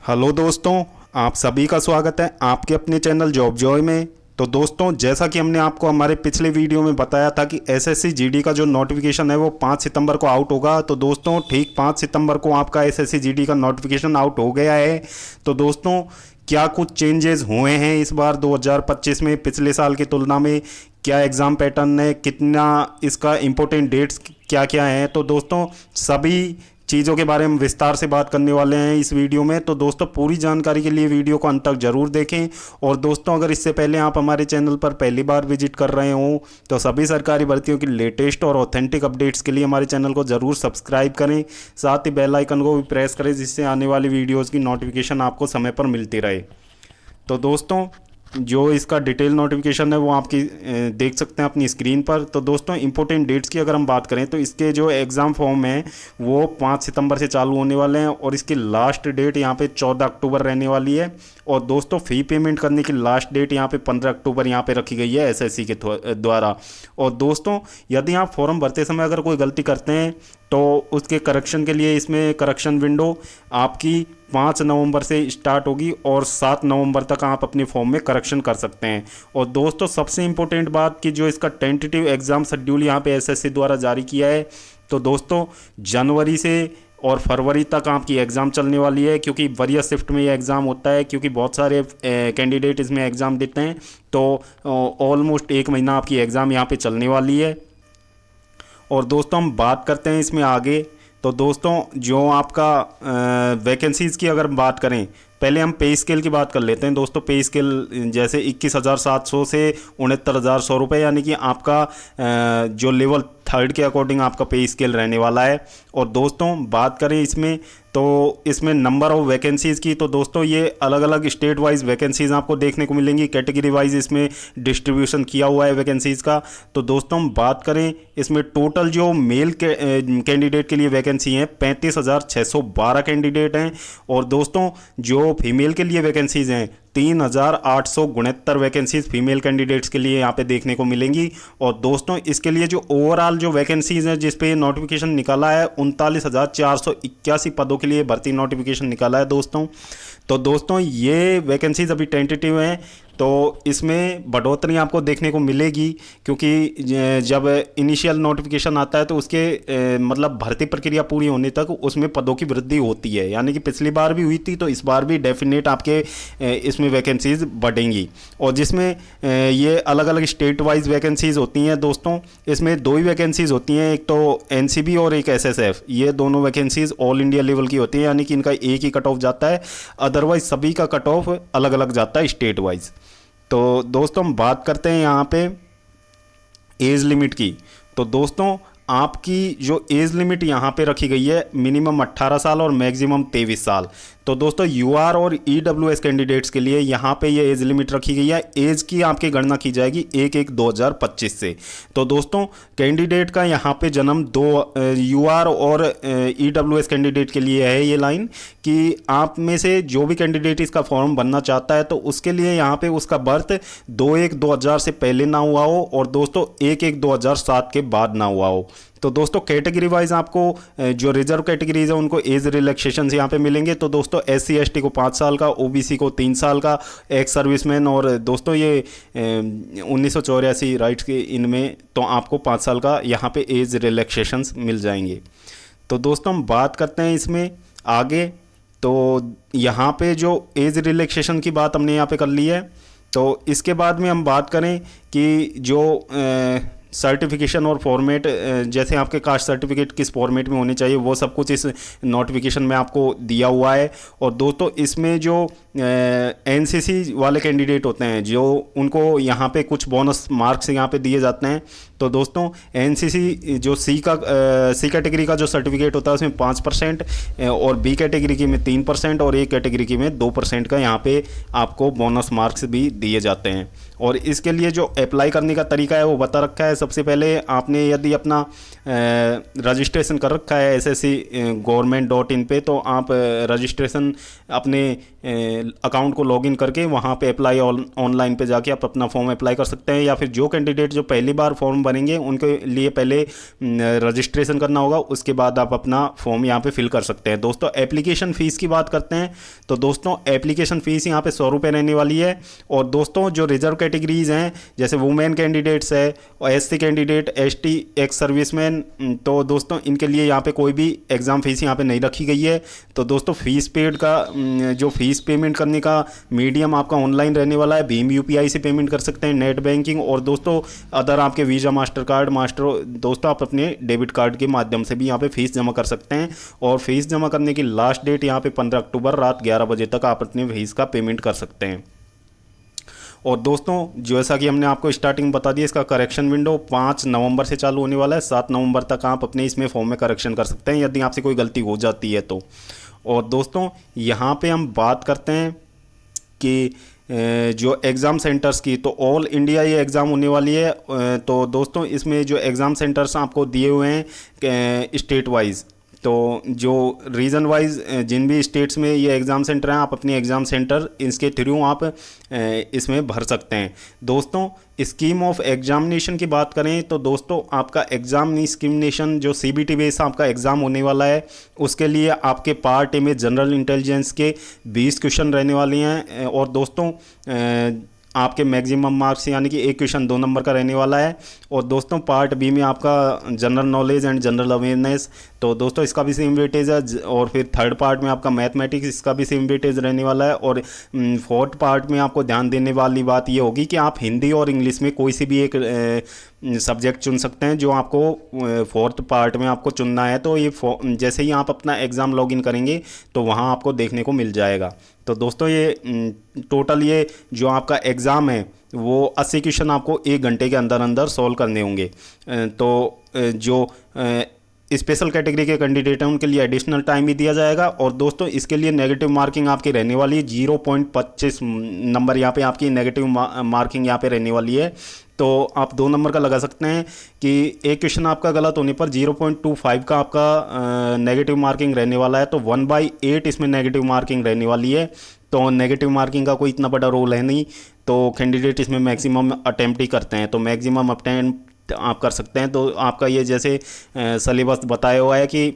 Hello दोस्तों, आप सभी का स्वागत है आपके अपने चैनल जॉब जॉय में। तो दोस्तों, जैसा कि हमने आपको हमारे पिछले वीडियो में बताया था कि एसएससी जीडी का जो नोटिफिकेशन है वो 5 सितंबर को आउट होगा। तो दोस्तों, ठीक 5 सितंबर को आपका एसएससी जीडी का नोटिफिकेशन आउट हो गया है। तो दोस्तों, क्या कुछ चेंजेस हुए हैं इस बार 2025 में पिछले साल की तुलना में? क्या एग्ज़ाम पैटर्न है, कितना इसका इम्पोर्टेंट डेट्स क्या क्या हैं? तो दोस्तों, सभी चीज़ों के बारे में विस्तार से बात करने वाले हैं इस वीडियो में। तो दोस्तों, पूरी जानकारी के लिए वीडियो को अंत तक जरूर देखें। और दोस्तों, अगर इससे पहले आप हमारे चैनल पर पहली बार विजिट कर रहे हों तो सभी सरकारी भर्तियों की लेटेस्ट और ऑथेंटिक अपडेट्स के लिए हमारे चैनल को ज़रूर सब्सक्राइब करें। साथ ही बेल आइकन को भी प्रेस करें, जिससे आने वाली वीडियोज़ की नोटिफिकेशन आपको समय पर मिलती रहे। तो दोस्तों, जो इसका डिटेल नोटिफिकेशन है वो आपकी देख सकते हैं अपनी स्क्रीन पर। तो दोस्तों, इंपॉर्टेंट डेट्स की अगर हम बात करें तो इसके जो एग्ज़ाम फॉर्म हैं वो 5 सितंबर से चालू होने वाले हैं और इसकी लास्ट डेट यहाँ पे 14 अक्टूबर रहने वाली है। और दोस्तों, फ़ी पेमेंट करने की लास्ट डेट यहाँ पे 15 अक्टूबर यहाँ पे रखी गई है एसएससी के द्वारा। और दोस्तों, यदि आप फॉर्म भरते समय अगर कोई गलती करते हैं तो उसके करेक्शन के लिए इसमें करेक्शन विंडो आपकी 5 नवंबर से स्टार्ट होगी और 7 नवंबर तक आप अपने फॉर्म में करेक्शन कर सकते हैं। और दोस्तों, सबसे इम्पोर्टेंट बात कि जो इसका टेंटेटिव एग्ज़ाम शेड्यूल यहाँ पे एसएससी द्वारा जारी किया है, तो दोस्तों जनवरी से और फरवरी तक आपकी एग्ज़ाम चलने वाली है, क्योंकि वरीयस शिफ्ट में ये एग्ज़ाम होता है, क्योंकि बहुत सारे कैंडिडेट इसमें एग्ज़ाम देते हैं। तो ऑलमोस्ट 1 महीना आपकी एग्ज़ाम यहाँ पे चलने वाली है। और दोस्तों, हम बात करते हैं इसमें आगे। तो दोस्तों, जो आपका वैकेंसीज़ की अगर बात करें, पहले हम पे स्केल की बात कर लेते हैं। दोस्तों, पे स्केल जैसे 21,700 से 69,100 रुपये, यानी कि आपका जो लेवल 3 के अकॉर्डिंग आपका पे स्केल रहने वाला है। और दोस्तों, बात करें इसमें तो इसमें नंबर ऑफ़ वैकेंसीज़ की, तो दोस्तों ये अलग अलग स्टेट वाइज वैकेंसीज़ आपको देखने को मिलेंगी। कैटेगरी वाइज इसमें डिस्ट्रीब्यूशन किया हुआ है वैकेंसीज़ का। तो दोस्तों, हम बात करें इसमें टोटल जो मेल कैंडिडेट के लिए वैकेंसी हैं 35,612 कैंडिडेट हैं। और दोस्तों, जो फीमेल के लिए वैकेंसीज़ हैं 3,869 वैकेंसीज़ फीमेल कैंडिडेट्स के लिए यहाँ पे देखने को मिलेंगी। और दोस्तों, इसके लिए जो ओवरऑल जो वैकेंसीज़ हैं जिस पे नोटिफिकेशन निकाला है 39,481 पदों के लिए भर्ती नोटिफिकेशन निकाला है दोस्तों। तो दोस्तों, ये वैकेंसीज अभी टेंटेटिव हैं, तो इसमें बढ़ोतरी आपको देखने को मिलेगी, क्योंकि जब इनिशियल नोटिफिकेशन आता है तो उसके मतलब भर्ती प्रक्रिया पूरी होने तक उसमें पदों की वृद्धि होती है। यानी कि पिछली बार भी हुई थी, तो इस बार भी डेफिनेट आपके इसमें वैकेंसीज बढ़ेंगी। और जिसमें ये अलग अलग स्टेट वाइज वैकेंसीज होती हैं दोस्तों। इसमें 2 ही वैकेंसीज होती हैं, एक तो एनसीबी और एक एसएसएफ। ये दोनों वैकेंसीज ऑल इंडिया लेवल की होती हैं, यानी कि इनका एक ही कट ऑफ जाता है, अदरवाइज सभी का कट ऑफ अलग अलग जाता है स्टेट वाइज। तो दोस्तों, हम बात करते हैं यहाँ पे एज लिमिट की। तो दोस्तों, आपकी जो एज लिमिट यहाँ पे रखी गई है मिनिमम 18 साल और मैक्सिमम 23 साल। तो दोस्तों, यूआर और ईडब्ल्यूएस कैंडिडेट्स के लिए यहाँ पे ये एज लिमिट रखी गई है। एज की आपकी गणना की जाएगी 1/1/2025 से। तो दोस्तों, कैंडिडेट का यहाँ पे जन्म 2 यूआर और ईडब्ल्यूएस कैंडिडेट के लिए है ये लाइन, कि आप में से जो भी कैंडिडेट इसका फॉर्म बनना चाहता है तो उसके लिए यहाँ पे उसका बर्थ 2/1/2000 से पहले ना हुआ हो और दोस्तों 1/1/2007 के बाद ना हुआ हो। तो दोस्तों, कैटेगरी वाइज आपको जो रिजर्व कैटेगरीज है उनको एज रिलैक्सेशन यहाँ पे मिलेंगे। तो दोस्तों, SC ST को 5 साल का, OBC को 3 साल का, एक्स सर्विसमैन और दोस्तों ये 1984 राइट्स के इनमें तो आपको 5 साल का यहाँ पे एज रिलैक्सेशंस मिल जाएंगे। तो दोस्तों, हम बात करते हैं इसमें आगे। तो यहाँ पे जो एज रिलैक्सेशन की बात हमने यहाँ पे कर ली है। तो इसके बाद में हम बात करें कि जो सर्टिफिकेशन और फॉर्मेट, जैसे आपके कास्ट सर्टिफिकेट किस फॉर्मेट में होने चाहिए वो सब कुछ इस नोटिफिकेशन में आपको दिया हुआ है। और दोस्तों, इसमें जो एनसीसी वाले कैंडिडेट होते हैं जो उनको यहाँ पे कुछ बोनस मार्क्स यहाँ पे दिए जाते हैं। तो दोस्तों, एनसीसी जो सी कैटेगरी का जो सर्टिफिकेट होता है उसमें 5% और बी कैटेगरी की में 3% और ए कैटेगरी की में 2% का यहाँ पे आपको बोनस मार्क्स भी दिए जाते हैं। और इसके लिए जो अप्लाई करने का तरीका है वो बता रखा है। सबसे पहले आपने यदि अपना रजिस्ट्रेशन कर रखा है ssc.government.in पे, तो आप रजिस्ट्रेशन अपने अकाउंट को लॉगिन करके वहाँ पे अप्लाई ऑनलाइन पे जाके आप अपना फॉर्म अप्लाई कर सकते हैं। या फिर जो कैंडिडेट जो पहली बार फॉर्म करेंगे उनके लिए पहले रजिस्ट्रेशन करना होगा, उसके बाद आप अपना फॉर्म यहाँ पे फिल कर सकते हैं। दोस्तों एप्लीकेशन फ़ीस की बात करते हैं तो दोस्तों एप्लीकेशन फ़ीस यहाँ पे 100 रुपये रहने वाली है। और दोस्तों जो रिजर्व कैटेगरीज हैं जैसे वुमेन कैंडिडेट्स है और SC candidate, ST, ex serviceman, तो दोस्तों इनके लिए यहाँ पे कोई भी एग्ज़ाम फीस यहाँ पे नहीं रखी गई है। तो दोस्तों फीस पेड का जो फीस पेमेंट करने का मीडियम आपका ऑनलाइन रहने वाला है। भीम यूपीआई से पेमेंट कर सकते हैं, नेट बैंकिंग, और दोस्तों अदर आपके वीज़ा, मास्टर कार्ड, दोस्तों आप अपने डेबिट कार्ड के माध्यम से भी यहाँ पे फीस जमा कर सकते हैं। और फीस जमा करने की लास्ट डेट यहाँ पे 15 अक्टूबर रात 11 बजे तक आप अपने फीस का पेमेंट कर सकते हैं। और दोस्तों जैसा कि हमने आपको स्टार्टिंग बता दिया, इसका करेक्शन विंडो 5 नवंबर से चालू होने वाला है। 7 नवंबर तक आप अपने इसमें फॉर्म में करेक्शन कर सकते हैं यदि आपसे कोई गलती हो जाती है तो। और दोस्तों यहाँ पे हम बात करते हैं कि जो एग्ज़ाम सेंटर्स की, तो ऑल इंडिया ये एग्ज़ाम होने वाली है। तो दोस्तों इसमें जो एग्ज़ाम सेंटर्स आपको दिए हुए हैं स्टेट वाइज, तो जो रीजन वाइज जिन भी स्टेट्स में ये एग्ज़ाम सेंटर हैं, आप अपने एग्ज़ाम सेंटर इसके थ्रू आप इसमें भर सकते हैं। दोस्तों स्कीम ऑफ एग्जामिनेशन की बात करें तो दोस्तों आपका एग्जामिनेशन जो सीबीटी बेस आपका एग्ज़ाम होने वाला है, उसके लिए आपके पार्ट ए में जनरल इंटेलिजेंस के 20 क्वेश्चन रहने वाले हैं। और दोस्तों आपके मैक्सिमम मार्क्स यानी कि एक क्वेश्चन 2 नंबर का रहने वाला है। और दोस्तों पार्ट बी में आपका general knowledge and general awareness, तो दोस्तों इसका भी सेम वेटेज है। और फिर थर्ड पार्ट में आपका मैथमेटिक्स, इसका भी सेम वेटेज रहने वाला है। और फोर्थ पार्ट में आपको ध्यान देने वाली बात ये होगी कि आप हिंदी और इंग्लिश में कोई सी भी एक सब्जेक्ट चुन सकते हैं जो आपको फोर्थ पार्ट में आपको चुनना है। तो ये जैसे ही आप अपना एग्ज़ाम लॉगिन करेंगे तो वहाँ आपको देखने को मिल जाएगा। तो दोस्तों ये टोटल ये जो आपका एग्ज़ाम है वो 80 क्वेश्चन आपको 1 घंटे के अंदर अंदर सॉल्व करने होंगे। तो जो स्पेशल कैटेगरी के कैंडिडेट हैं उनके लिए एडिशनल टाइम भी दिया जाएगा। और दोस्तों इसके लिए नेगेटिव मार्किंग आपकी रहने वाली है 0.25 नंबर, यहाँ पे आपकी नेगेटिव मार्किंग यहाँ पे रहने वाली है। तो आप 2 नंबर का लगा सकते हैं कि एक क्वेश्चन आपका गलत होने पर 0.25 का आपका नेगेटिव मार्किंग रहने वाला है। तो 1/8 इसमें नेगेटिव मार्किंग रहने वाली है। तो नेगेटिव मार्किंग का कोई इतना बड़ा रोल है नहीं, तो कैंडिडेट इसमें मैक्सिमम अटैम्प्ट ही करते हैं, तो मैक्सिमम अटैम्प्ट आप कर सकते हैं। तो आपका ये जैसे सिलेबस बताया हुआ है कि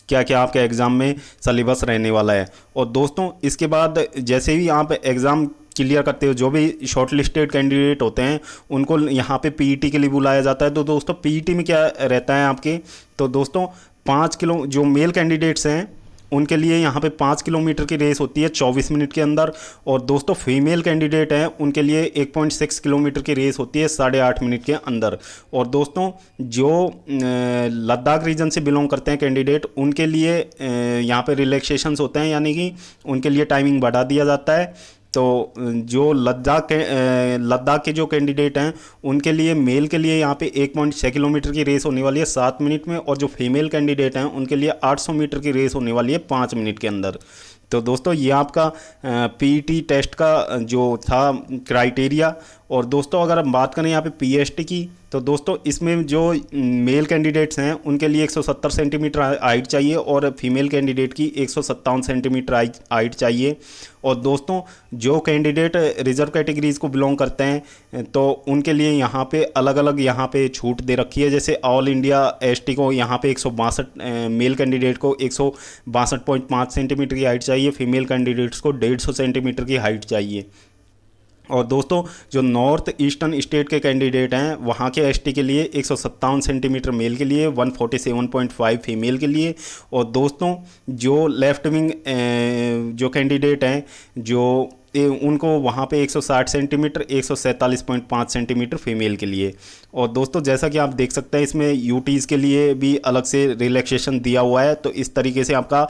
क्या क्या आपके एग्ज़ाम में सिलेबस रहने वाला है। और दोस्तों इसके बाद जैसे ही आप एग्ज़ाम क्लियर करते हो, जो भी शॉर्ट लिस्टेड कैंडिडेट होते हैं उनको यहाँ पे पीईटी के लिए बुलाया जाता है। तो दोस्तों पीईटी में क्या रहता है आपके, तो दोस्तों 5 किलो जो मेल कैंडिडेट्स हैं उनके लिए यहाँ पे 5 किलोमीटर की रेस होती है 24 मिनट के अंदर। और दोस्तों फीमेल कैंडिडेट हैं उनके लिए 1.6 किलोमीटर की रेस होती है 8.5 मिनट के अंदर। और दोस्तों जो लद्दाख रीजन से बिलोंग करते हैं कैंडिडेट उनके लिए यहाँ पे रिलैक्सेशंस होते हैं, यानी कि उनके लिए टाइमिंग बढ़ा दिया जाता है। तो जो लद्दाख के जो कैंडिडेट हैं उनके लिए मेल के लिए यहाँ पे 1.6 किलोमीटर की रेस होने वाली है 7 मिनट में। और जो फीमेल कैंडिडेट हैं उनके लिए 800 मीटर की रेस होने वाली है 5 मिनट के अंदर। तो दोस्तों ये आपका पीईटी टेस्ट का जो था क्राइटेरिया। और दोस्तों अगर हम बात करें यहाँ पे पीएसटी की, तो दोस्तों इसमें जो मेल कैंडिडेट्स हैं उनके लिए 170 सेंटीमीटर हाइट चाहिए और फीमेल कैंडिडेट की 157 सेंटीमीटर हाइट चाहिए। और दोस्तों जो कैंडिडेट रिजर्व कैटेगरीज को बिलोंग करते हैं तो उनके लिए यहाँ पे अलग अलग यहाँ पे छूट दे रखी है। जैसे ऑल इंडिया एसटी को यहाँ पे 162 मेल कैंडिडेट को 162.5 सेंटीमीटर की हाइट चाहिए, फीमेल कैंडिडेट्स को 150 सेंटीमीटर की हाइट चाहिए। और दोस्तों जो नॉर्थ ईस्टर्न स्टेट के कैंडिडेट हैं वहाँ के एसटी के लिए 157 सेंटीमीटर मेल के लिए, 147.5 फीमेल के लिए। और दोस्तों जो लेफ्ट विंग जो कैंडिडेट हैं जो उनको वहाँ पे 160 सेंटीमीटर, 147.5 सेंटीमीटर फीमेल के लिए। और दोस्तों जैसा कि आप देख सकते हैं इसमें यूटीज़ के लिए भी अलग से रिलैक्सेशन दिया हुआ है। तो इस तरीके से आपका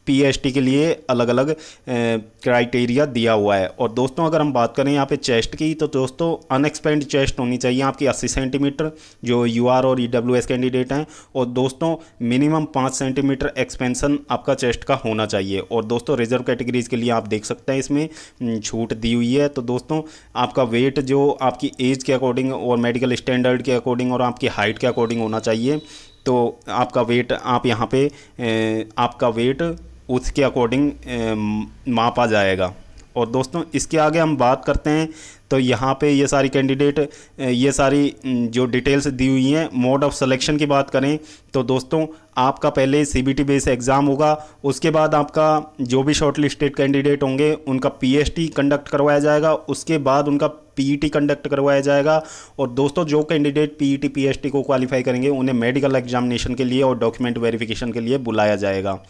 पीएसटी के लिए अलग अलग क्राइटेरिया दिया हुआ है। और दोस्तों अगर हम बात करें यहाँ पे चेस्ट की, तो दोस्तों अनएक्सपेंड चेस्ट होनी चाहिए आपकी 80 सेंटीमीटर जो यूआर और ईडब्ल्यूएस कैंडिडेट हैं। और दोस्तों मिनिमम 5 सेंटीमीटर एक्सपेंशन आपका चेस्ट का होना चाहिए। और दोस्तों रिजर्व कैटेगरीज के लिए आप देख सकते हैं इसमें छूट दी हुई है। तो दोस्तों आपका वेट जो आपकी एज के अकॉर्डिंग और मेडिकल स्टैंडर्ड के अकॉर्डिंग और आपकी हाइट के अकॉर्डिंग होना चाहिए। तो आपका वेट आप यहाँ पे आपका वेट उसके अकॉर्डिंग मापा जाएगा। और दोस्तों इसके आगे हम बात करते हैं तो यहाँ पे ये सारी कैंडिडेट ये सारी जो डिटेल्स दी हुई हैं। मोड ऑफ सिलेक्शन की बात करें तो दोस्तों आपका पहले सीबीटी बेस एग्ज़ाम होगा, उसके बाद आपका जो भी शॉर्ट लिस्टेड कैंडिडेट होंगे उनका पीएचटी कंडक्ट करवाया जाएगा, उसके बाद उनका पीईटी कंडक्ट करवाया जाएगा। और दोस्तों जो कैंडिडेट पीईटी पीएचटी को क्वालिफाई करेंगे उन्हें मेडिकल एग्जामिनेशन के लिए और डॉक्यूमेंट वेरिफिकेशन के लिए बुलाया जाएगा।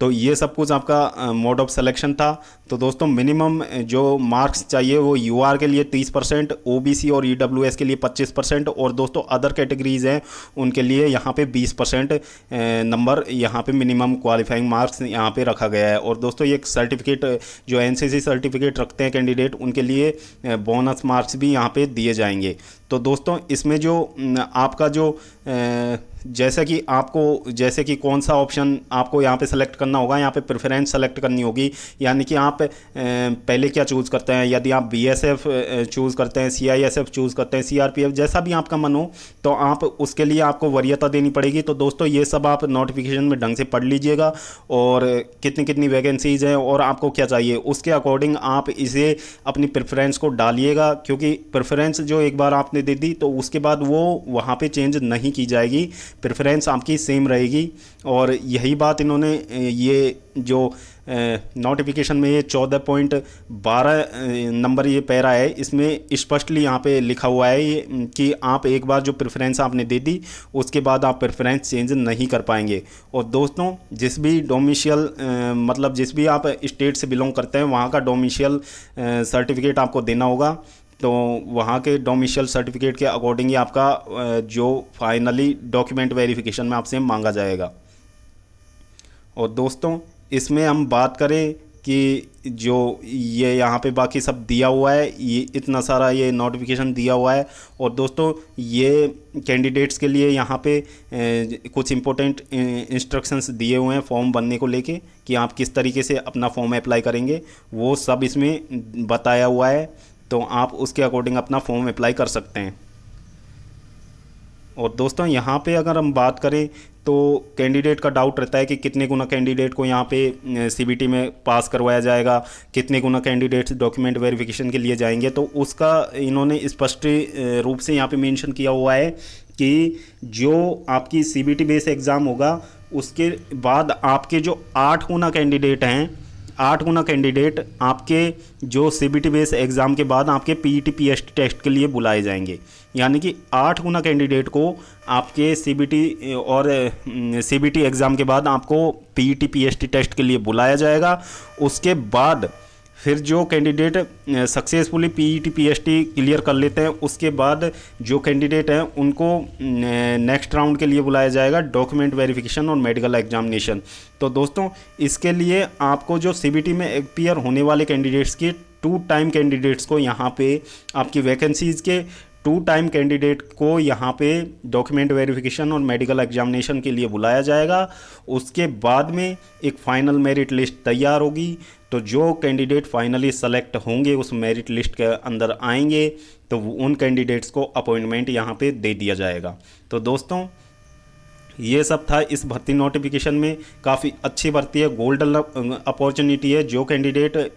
तो ये सब कुछ आपका मोड ऑफ सिलेक्शन था। तो दोस्तों मिनिमम जो मार्क्स चाहिए वो यूआर के लिए 30%, ओबीसी और ईडब्ल्यूएस के लिए 25%, और दोस्तों अदर कैटेगरीज हैं उनके लिए यहाँ पे 20% नंबर यहाँ पे मिनिमम क्वालिफाइंग मार्क्स यहाँ पे रखा गया है। और दोस्तों ये सर्टिफिकेट जो एनसीसी सर्टिफिकेट रखते हैं कैंडिडेट उनके लिए बोनस मार्क्स भी यहाँ पे दिए जाएंगे। तो दोस्तों इसमें जो आपका जो जैसे कि कौन सा ऑप्शन आपको यहाँ पे सेलेक्ट करना होगा, यहाँ पे प्रेफरेंस सेलेक्ट करनी होगी। यानी कि आप पहले क्या चूज़ करते हैं, यदि आप बीएसएफ चूज़ करते हैं, सीआईएसएफ चूज़ करते हैं, सीआरपीएफ, जैसा भी आपका मन हो तो आप उसके लिए आपको वरीयता देनी पड़ेगी। तो दोस्तों ये सब आप नोटिफिकेशन में ढंग से पढ़ लीजिएगा और कितनी कितनी वैकेंसीज़ हैं और आपको क्या चाहिए उसके अकॉर्डिंग आप इसे अपनी प्रेफरेंस को डालिएगा, क्योंकि प्रेफरेंस जो एक बार आपने दे दी तो उसके बाद वो वहाँ पे चेंज नहीं की जाएगी, प्रेफरेंस आपकी सेम रहेगी। और यही बात इन्होंने ये जो नोटिफिकेशन में ये 14.12 नंबर ये पैरा है इसमें स्पष्टली यहाँ पे लिखा हुआ है कि आप एक बार जो प्रेफरेंस आपने दे दी उसके बाद आप प्रेफरेंस चेंज नहीं कर पाएंगे। और दोस्तों जिस भी डोमिशियल मतलब जिस भी आप स्टेट से बिलोंग करते हैं वहाँ का डोमिशियल सर्टिफिकेट आपको देना होगा। तो वहाँ के डोमिशियल सर्टिफिकेट के अकॉर्डिंग ही आपका जो फाइनली डॉक्यूमेंट वेरिफिकेशन में आपसे मांगा जाएगा। और दोस्तों इसमें हम बात करें कि जो ये यहाँ पे बाकी सब दिया हुआ है, ये इतना सारा ये नोटिफिकेशन दिया हुआ है। और दोस्तों ये कैंडिडेट्स के लिए यहाँ पे कुछ इम्पोर्टेंट इंस्ट्रक्शंस दिए हुए हैं फॉर्म भरने को लेके कि आप किस तरीके से अपना फॉर्म अप्लाई करेंगे, वो सब इसमें बताया हुआ है। तो आप उसके अकॉर्डिंग अपना फॉर्म अप्लाई कर सकते हैं। और दोस्तों यहाँ पे अगर हम बात करें तो कैंडिडेट का डाउट रहता है कि कितने गुना कैंडिडेट को यहाँ पे सीबीटी में पास करवाया जाएगा, कितने गुना कैंडिडेट्स डॉक्यूमेंट वेरिफिकेशन के लिए जाएंगे। तो उसका इन्होंने स्पष्ट रूप से यहाँ पे मेंशन किया हुआ है कि जो आपकी सीबीटी बेस एग्ज़ाम होगा उसके बाद आपके जो 8 गुना कैंडिडेट हैं, 8 गुना कैंडिडेट आपके जो सीबीटी बेस एग्ज़ाम के बाद आपके पीईटी पीएचटी टेस्ट के लिए बुलाए जाएंगे। यानी कि 8 गुना कैंडिडेट को आपके सीबीटी और सीबीटी एग्ज़ाम के बाद आपको पीईटी पीएचटी टेस्ट के लिए बुलाया जाएगा। उसके बाद फिर जो candidate successfully PET PHT clear कर लेते हैं उसके बाद जो कैंडिडेट हैं उनको नेक्स्ट राउंड के लिए बुलाया जाएगा, डॉक्यूमेंट वेरिफिकेशन और मेडिकल एग्जामिनेशन। तो दोस्तों इसके लिए आपको जो सीबीटी में अपीयर होने वाले कैंडिडेट्स की 2 टाइम कैंडिडेट्स को यहाँ पे आपकी वैकेंसीज़ के 2 टाइम कैंडिडेट को यहाँ पे डॉक्यूमेंट वेरिफिकेशन और मेडिकल एग्जामिनेशन के लिए बुलाया जाएगा। उसके बाद में एक फ़ाइनल मेरिट लिस्ट तैयार होगी। तो जो कैंडिडेट फाइनली सेलेक्ट होंगे उस मेरिट लिस्ट के अंदर आएंगे तो उन कैंडिडेट्स को अपॉइंटमेंट यहाँ पे दे दिया जाएगा। तो दोस्तों ये सब था इस भर्ती नोटिफिकेशन में। काफ़ी अच्छी भर्ती है, गोल्डन अपॉर्चुनिटी है। जो कैंडिडेट